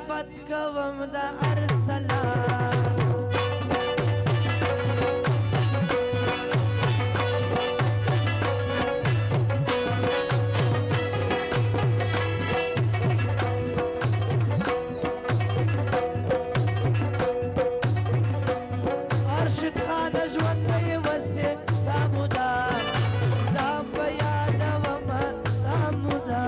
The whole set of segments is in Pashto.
صفت کوم د ارسلان ارشد خان ژوندی وسې دا مودا دا په یادوم دا مودا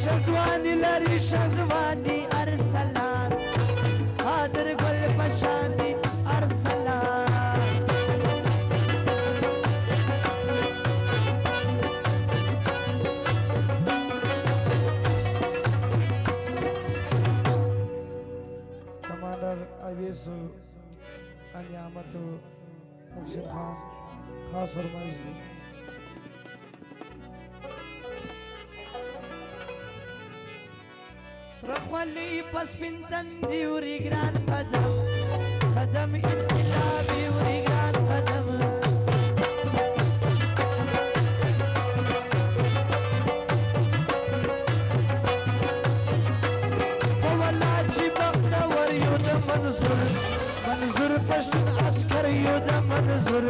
شزوانی لري شزوانی ارسلان قادر ګل پشاندي ارسلان कमांडर अवेश अनियामत मुहसिन खान खास फरमाइश दी سرخوالي پس بنتندي وريقران قدم قدم انقلابي وريقران قدم والله چي بختور يو د منظور منظور پشتون عسكر يو د منظور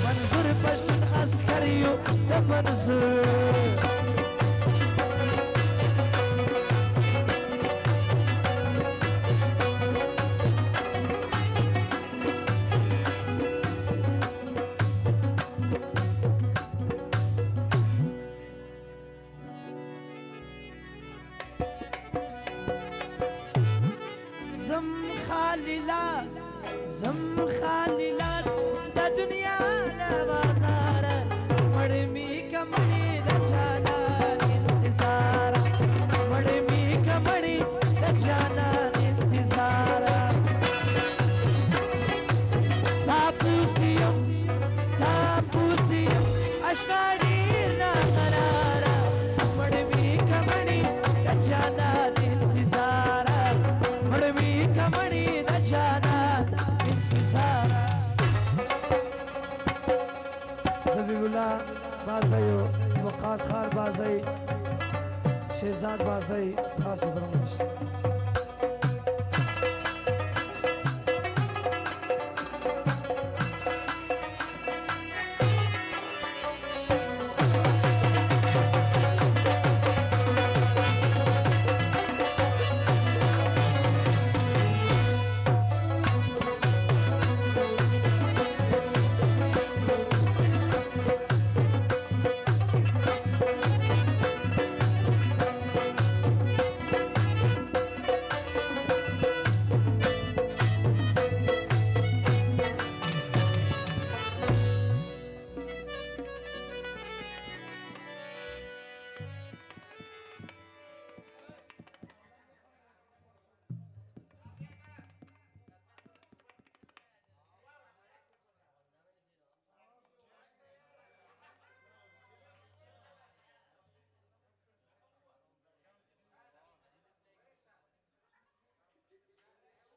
منظور پشتون عسکریو د منظور زم خالی لاس د دنیا له بازار مړ می کمنې د چانا انتظار مړ می کمنې د چانا انتظار تاپوسیم اشنا ډیر نه قرار مړ می کمنې د چانا انتظار مړ می کمنې د چانا انتظار زبیب الله بازیو وقاص خان بازی شہزاد بازی خاص فرمائش